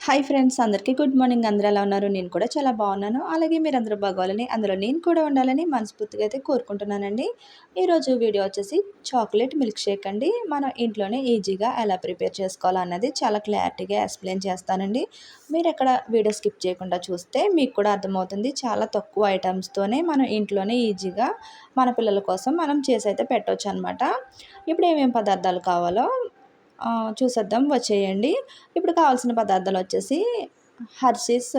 Hi friends, అందరికీ good morning. అందరూ ఎలా ఉన్నారు? నేను కూడా చాలా బాగున్నాను. అలాగే మీరందరూ బాగోవాలని, అందులో నేను కూడా ఉండాలని మనస్ఫూర్తిగా అయితే కోరుకుంటున్నానండి. ఈరోజు వీడియో వచ్చేసి చాక్లెట్ మిల్క్ షేక్ అండి. మనం ఇంట్లోనే ఈజీగా ఎలా ప్రిపేర్ చేసుకోవాలన్నది చాలా క్లారిటీగా ఎక్స్ప్లెయిన్ చేస్తానండి. మీరు ఎక్కడ వీడియో స్కిప్ చేయకుండా చూస్తే మీకు కూడా అర్థమవుతుంది. చాలా తక్కువ ఐటమ్స్తోనే మనం ఇంట్లోనే ఈజీగా మన పిల్లల కోసం మనం చేసి అయితే పెట్టవచ్చు అనమాట. ఇప్పుడు ఏమేమి పదార్థాలు కావాలో చూసేద్దాం, వచ్చేయండి. ఇప్పుడు కావాల్సిన పదార్థాలు వచ్చేసి హర్షీస్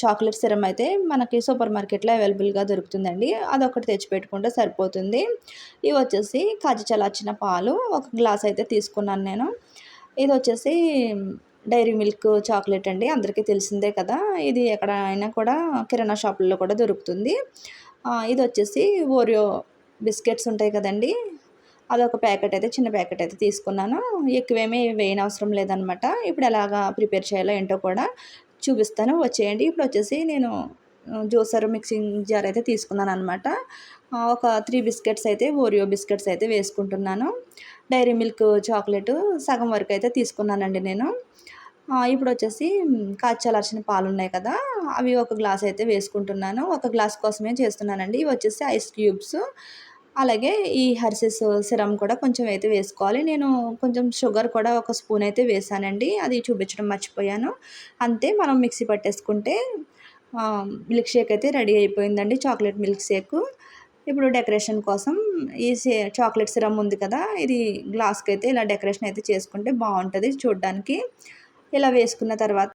చాక్లెట్ సిరమ్ అయితే మనకి సూపర్ మార్కెట్లో అవైలబుల్గా దొరుకుతుందండి. అదొకటి తెచ్చిపెట్టుకుంటే సరిపోతుంది. ఇవి వచ్చేసి కాచి చల్లార్చిన పాలు ఒక గ్లాస్ అయితే తీసుకున్నాను నేను. ఇది వచ్చేసి డైరీ మిల్క్ చాక్లెట్ అండి, అందరికీ తెలిసిందే కదా. ఇది ఎక్కడైనా కూడా కిరాణా షాపుల్లో కూడా దొరుకుతుంది. ఇది వచ్చేసి ఓరియో బిస్కెట్స్ ఉంటాయి కదండి, అదొక ప్యాకెట్ అయితే, చిన్న ప్యాకెట్ అయితే తీసుకున్నాను. ఎక్కువేమీ వేయనవసరం లేదనమాట. ఇప్పుడు ఎలాగా ప్రిపేర్ చేయాలో ఏంటో కూడా చూపిస్తాను, వచ్చేయండి. ఇప్పుడు వచ్చేసి నేను జ్యూసర్ మిక్సింగ్ జార్ అయితే తీసుకున్నాను అనమాట. ఒక 3 బిస్కెట్స్ అయితే, ఓరియో బిస్కెట్స్ అయితే వేసుకుంటున్నాను. డైరీ మిల్క్ చాక్లెట్ సగం వరకు అయితే తీసుకున్నానండి నేను. ఇప్పుడు వచ్చేసి కాచి చల్లార్చిన పాలు ఉన్నాయి కదా, అవి ఒక గ్లాస్ అయితే వేసుకుంటున్నాను. ఒక గ్లాస్ కోసమే చేస్తున్నానండి. ఇవి వచ్చేసి ఐస్ క్యూబ్స్. అలాగే ఈ హర్షీస్ సిరమ్ కూడా కొంచెం అయితే వేసుకోవాలి. నేను కొంచెం షుగర్ కూడా ఒక స్పూన్ అయితే వేసానండి, అది చూపించడం మర్చిపోయాను. అంతే, మనం మిక్సీ పట్టేసుకుంటే మిల్క్ షేక్ అయితే రెడీ అయిపోయిందండి, చాక్లెట్ మిల్క్ షేక్. ఇప్పుడు డెకరేషన్ కోసం ఈ చాక్లెట్ సిరమ్ ఉంది కదా, ఇది గ్లాస్కి అయితే ఇలా డెకరేషన్ అయితే చేసుకుంటే బాగుంటుంది చూడడానికి. ఇలా వేసుకున్న తర్వాత,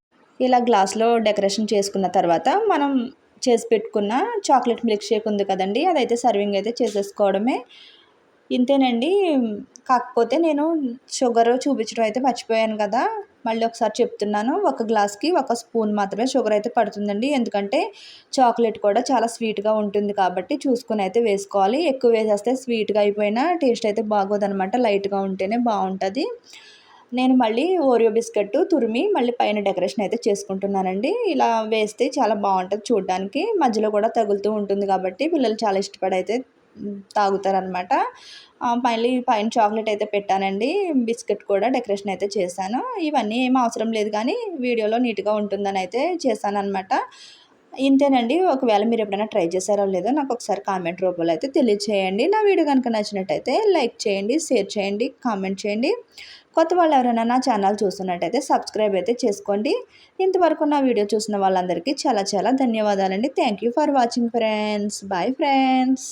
ఇలా గ్లాస్లో డెకరేషన్ చేసుకున్న తర్వాత మనం చేసి పెట్టుకున్న చాక్లెట్ మిల్క్ షేక్ ఉంది కదండి, అదైతే సర్వింగ్ అయితే చేసేసుకోవడమే. ఇంతేనండి. కాకపోతే నేను షుగర్ చూపించడం అయితే మర్చిపోయాను కదా, మళ్ళీ ఒకసారి చెప్తున్నాను. ఒక గ్లాస్కి ఒక స్పూన్ మాత్రమే షుగర్ అయితే పడుతుందండి. ఎందుకంటే చాక్లెట్ కూడా చాలా స్వీట్గా ఉంటుంది కాబట్టి చూసుకుని అయితే వేసుకోవాలి. ఎక్కువ వేసేస్తే స్వీట్గా అయిపోయినా టేస్ట్ అయితే బాగోదనమాట. లైట్గా ఉంటేనే బాగుంటుంది. నేను మళ్ళీ ఓరియో బిస్కెట్ తురిమి మళ్ళీ పైన డెకరేషన్ అయితే చేసుకుంటున్నానండి. ఇలా వేస్తే చాలా బాగుంటుంది చూడడానికి. మధ్యలో కూడా తగులుతూ ఉంటుంది కాబట్టి పిల్లలు చాలా ఇష్టపడి అయితే తాగుతారనమాట. మళ్ళీ పైన చాక్లెట్ అయితే పెట్టానండి. బిస్కెట్ కూడా డెకరేషన్ అయితే చేశాను. ఇవన్నీ ఏం అవసరం లేదు కానీ వీడియోలో నీట్గా ఉంటుందని అయితే చేశాననమాట. ఇంతేనండి. ఒకవేళ మీరు ఎప్పుడైనా ట్రై చేశారో లేదో నాకు ఒకసారి కామెంట్ రూపంలో అయితే తెలియచేయండి. నా వీడియో కనుక నచ్చినట్టయితే లైక్ చేయండి, షేర్ చేయండి, కామెంట్ చేయండి. కొత్త వాళ్ళు ఎవరైనా నా ఛానల్ చూస్తున్నట్టయితే సబ్స్క్రైబ్ అయితే చేసుకోండి. ఇంతవరకు నా వీడియో చూసిన వాళ్ళందరికీ చాలా చాలా ధన్యవాదాలండి. Thank you for watching friends. Bye friends.